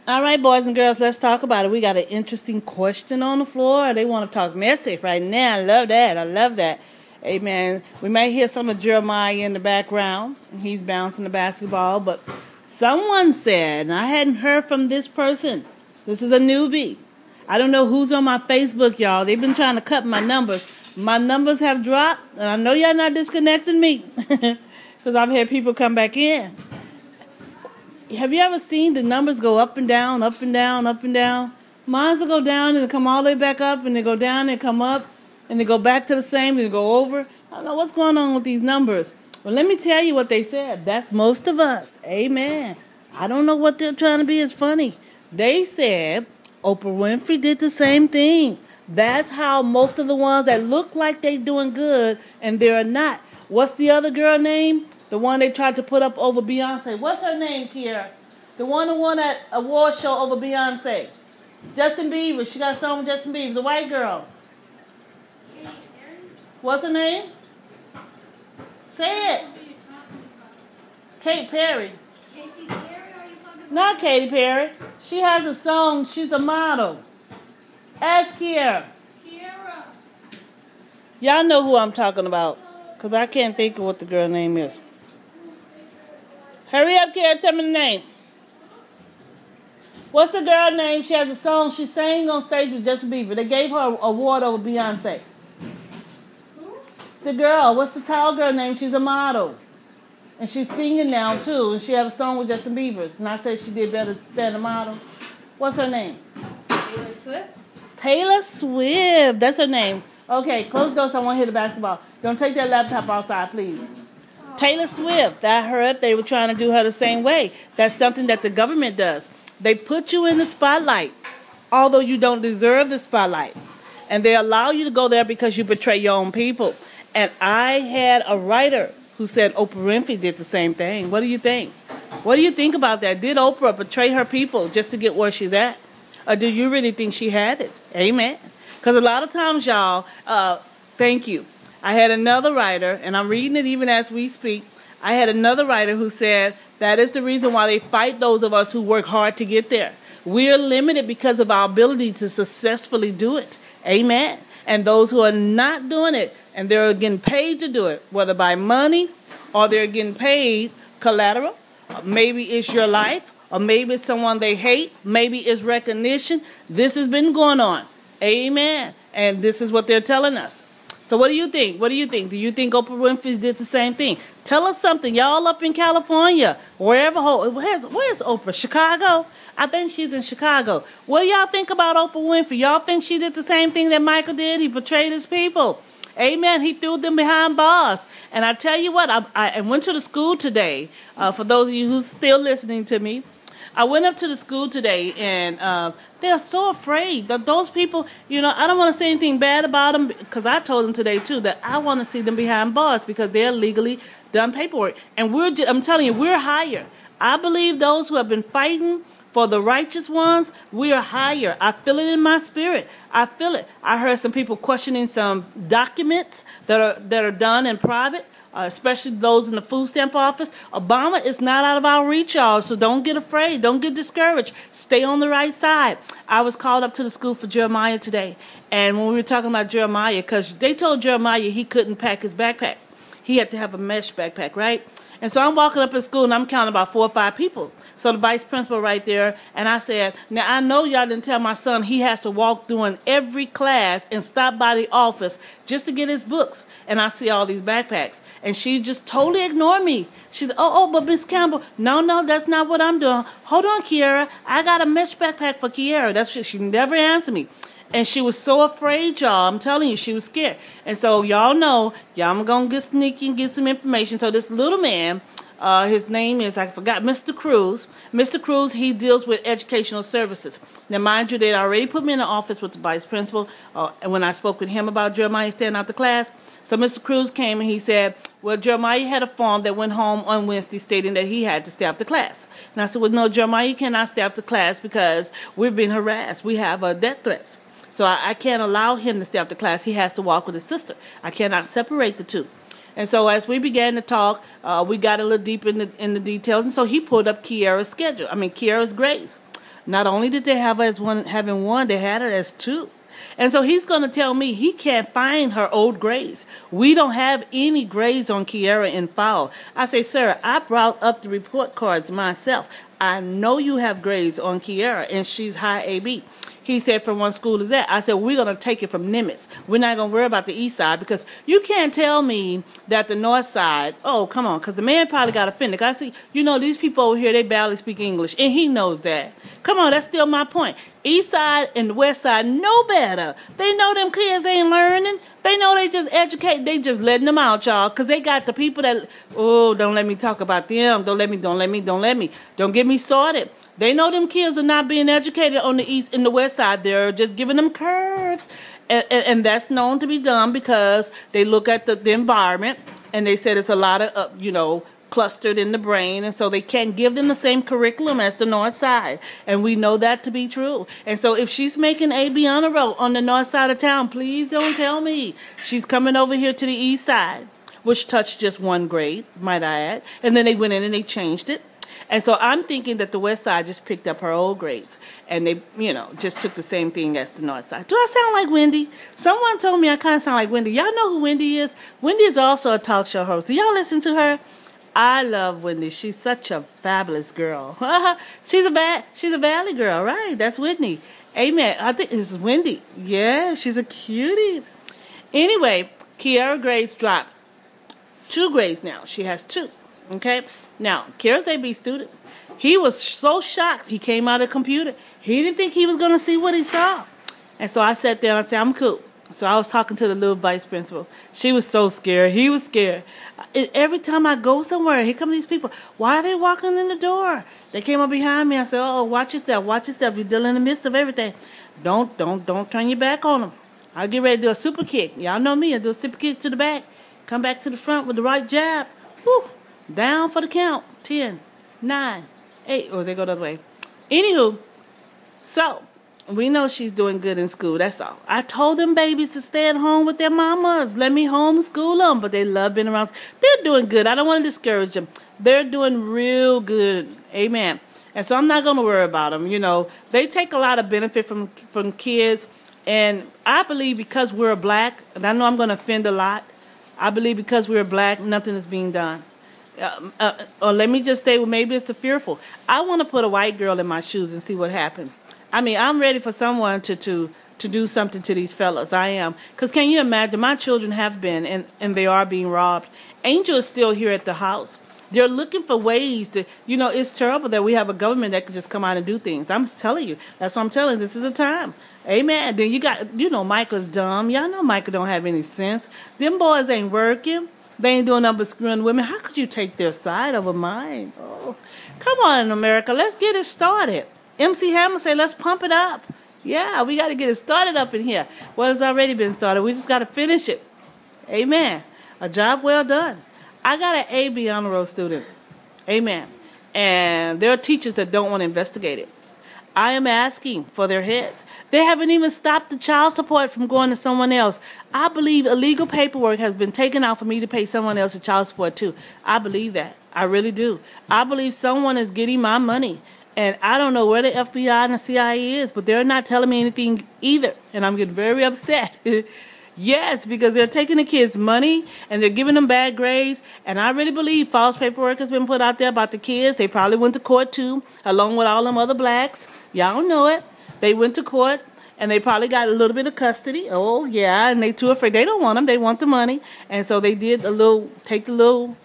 All right, boys and girls, let's talk about it. We got an interesting question on the floor. They want to talk messy right now. I love that. I love that. Amen. We may hear some of Jeremiah in the background. He's bouncing the basketball. But someone said, and I hadn't heard from this person. This is a newbie. I don't know who's on my Facebook, y'all. They've been trying to cut my numbers. My numbers have dropped. And I know y'all not disconnecting me. Because I've had people come back in. Have you ever seen the numbers go up and down, up and down, up and down? Mine will go down and come all the way back up, and they go down and come up, and they go back to the same, and they go over. I don't know what's going on with these numbers. Well, let me tell you what they said. That's most of us. Amen. I don't know what they're trying to be as funny. They said Oprah Winfrey did the same thing. That's how most of the ones that look like they're doing good, and they're not. What's the other girl name? The one they tried to put up over Beyonce. What's her name, Kiera? The one who won that award show over Beyonce. Justin Bieber. She got a song with Justin Bieber. The white girl. What's her name? Say it. Katy Perry. Katy Perry, are you talking about? Not Katy Perry. She has a song. She's a model. Ask Kiera. Kiera. Y'all know who I'm talking about. Because I can't think of what the girl name is. Hurry up, Kiera. Tell me the name. What's the girl name? She has a song. She sang on stage with Justin Bieber. They gave her an award over Beyonce. Who? The girl. What's the tall girl name? She's a model. And she's singing now, too. And she has a song with Justin Bieber. And I said she did better than a model. What's her name? Taylor Swift. Taylor Swift. That's her name. Okay, close the door so I won't hit the basketball. Don't take that laptop outside, please. Taylor Swift. I heard they were trying to do her the same way. That's something that the government does. They put you in the spotlight, although you don't deserve the spotlight. And they allow you to go there because you betray your own people. And I had a writer who said Oprah Winfrey did the same thing. What do you think? What do you think about that? Did Oprah betray her people just to get where she's at? Or do you really think she had it? Amen. Because a lot of times, y'all, thank you. I had another writer, and I'm reading it even as we speak. I had another writer who said that is the reason why they fight those of us who work hard to get there. We're limited because of our ability to successfully do it. Amen. And those who are not doing it, and they're getting paid to do it, whether by money or they're getting paid collateral, maybe it's your life, or maybe it's someone they hate, maybe it's recognition. This has been going on. Amen. And this is what they're telling us. So what do you think? What do you think? Do you think Oprah Winfrey did the same thing? Tell us something. Y'all up in California, wherever. Where's Oprah? Chicago? I think she's in Chicago. What do y'all think about Oprah Winfrey? Y'all think she did the same thing that Michael did? He betrayed his people. Amen. He threw them behind bars. And I tell you what, I went to the school today. For those of you who's still listening to me, I went up to the school today, and they're so afraid that those people, you know, I don't want to say anything bad about them, because I told them today, too, that I want to see them behind bars because they're legally done paperwork. And I'm telling you, we're higher. I believe those who have been fighting for the righteous ones, we are higher. I feel it in my spirit. I feel it. I heard some people questioning some documents that are done in private. Especially those in the food stamp office. Obama is not out of our reach, y'all, so don't get afraid. Don't get discouraged. Stay on the right side. I was called up to the school for Jeremiah today, and when we were talking about Jeremiah, because they told Jeremiah he couldn't pack his backpack. He had to have a mesh backpack, right? And so I'm walking up in school, and I'm counting about 4 or 5 people. So the vice principal right there, and I said, now I know y'all didn't tell my son he has to walk through in every class and stop by the office just to get his books. And I see all these backpacks. And she just totally ignored me. She said, but Miss Campbell, no, that's not what I'm doing. Hold on, Kiera. I got a mesh backpack for Kiera. That's what she never answered me. And she was so afraid, y'all. I'm telling you, she was scared. And so y'all know, I'm going to get sneaky and get some information. So this little man, his name is, I forgot, Mr. Cruz. Mr. Cruz, he deals with educational services. Now, mind you, they already put me in the office with the vice principal when I spoke with him about Jeremiah staying out the class. So Mr. Cruz came and he said, well, Jeremiah had a form that went home on Wednesday stating that he had to stay after class. And I said, well, no, Jeremiah, you cannot stay after class because we've been harassed. We have death threats. So I can't allow him to stay after class. He has to walk with his sister. I cannot separate the two. And so as we began to talk, we got a little deep in the details. And so he pulled up Kiera's schedule. Kiera's grades. Not only did they have us having one, they had it as two. And so he's going to tell me he can't find her old grades. We don't have any grades on Kiara in file. I say, sir, I brought up the report cards myself. I know you have grades on Kiara, and she's high AB. He said, from what school is that? I said, we're going to take it from Nimitz. We're not going to worry about the east side, because you can't tell me that the north side, oh, come on, because the man probably got offended. I see, these people over here, they barely speak English, and he knows that. Come on, that's still my point. East side and the west side know better. They know them kids ain't learning. They know they just educate. They just letting them out, y'all, because they got the people that, oh, don't let me talk about them. Don't let me. Don't get me started. They know them kids are not being educated on the east and the west side. They're just giving them curves. And that's known to be done because they look at the environment and they said it's a lot of, clustered in the brain. And so they can't give them the same curriculum as the north side. And we know that to be true. And so if she's making AB honor roll on the north side of town, please don't tell me she's coming over here to the east side, which touched just one grade, might I add. And then they went in and they changed it. And so I'm thinking that the west side just picked up her old grades. And they, just took the same thing as the north side. Do I sound like Wendy? Someone told me I kind of sound like Wendy. Y'all know who Wendy is? Wendy is also a talk show host. Do y'all listen to her? I love Wendy. She's such a fabulous girl. She's a Valley girl, right? That's Whitney. Amen. I think this is Wendy. Yeah, she's a cutie. Anyway, Kiara grades dropped 2 grades now. She has 2. Okay? Now, Kiara's AB student. He was so shocked. He came out of the computer. He didn't think he was going to see what he saw. And so I sat there and I said, I'm cool. So I was talking to the little vice principal. She was so scared. He was scared. And every time I go somewhere, here come these people. Why are they walking in the door? They came up behind me. I said, oh, watch yourself. Watch yourself. You're still in the midst of everything. Don't turn your back on them. I'll get ready to do a super kick. Y'all know me. I'll do a super kick to the back. Come back to the front with the right jab. Woo. Down for the count. 10, 9, 8. Oh, they go the other way. Anywho, so we know she's doing good in school. That's all. I told them babies to stay at home with their mamas. Let me homeschool them. But they love being around. They're doing good. I don't want to discourage them. They're doing real good. Amen. And so I'm not going to worry about them. They take a lot of benefit from kids. And I believe because we're black, and I know I'm going to offend a lot, I believe because we're black, nothing is being done. Or let me just say, well, maybe it's the fearful. I want to put a white girl in my shoes and see what happens. I mean, I'm ready for someone to do something to these fellas. I am. Because can you imagine? My children have been, and they are being robbed. Angel is still here at the house. They're looking for ways to, it's terrible that we have a government that can just come out and do things. I'm telling you. That's what I'm telling you. This is the time. Amen. Then you got, Michael's dumb. Y'all know Michael don't have any sense. Them boys ain't working. They ain't doing nothing but screwing women. How could you take their side over mine? Oh, come on, America. Let's get it started. MC Hammer say, let's pump it up. Yeah, we got to get it started up in here. Well, it's already been started. We just got to finish it. Amen. A job well done. I got an AB honor roll student. Amen. And there are teachers that don't want to investigate it. I am asking for their heads. They haven't even stopped the child support from going to someone else. I believe illegal paperwork has been taken out for me to pay someone else a child support too. I believe that. I really do. I believe someone is getting my money. And I don't know where the FBI and the CIA is, but they're not telling me anything either. And I'm getting very upset. Yes, because they're taking the kids' money and they're giving them bad grades. And I really believe false paperwork has been put out there about the kids. They probably went to court too, along with all them other blacks. Y'all know it. They went to court, and they probably got a little bit of custody. Oh, yeah, and they too afraid. They don't want them. They want the money. And so they did take the little,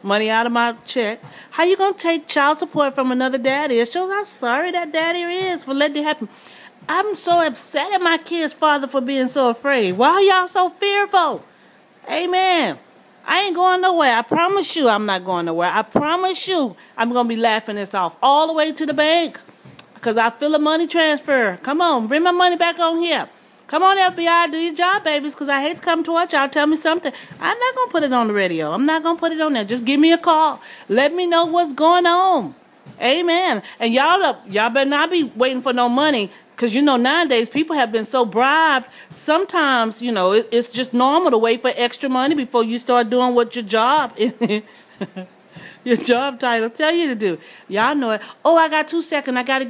money out of my check. How you going to take child support from another daddy? It shows how sorry that daddy is for letting it happen. I'm so upset at my kid's father for being so afraid. Why are y'all so fearful? Amen. I ain't going nowhere. I promise you I'm not going nowhere. I promise you I'm going to be laughing this off all the way to the bank. Because I feel a money transfer. Come on, bring my money back on here. Come on, FBI, do your job, babies, because I hate to come towards y'all. Tell me something. I'm not going to put it on the radio. I'm not going to put it on there. Just give me a call. Let me know what's going on. Amen. And y'all better not be waiting for no money, because, nowadays people have been so bribed. Sometimes, it's just normal to wait for extra money before you start doing what your job is. Your job title tell you to do. Y'all know it. Oh, I got 2 seconds. I got to get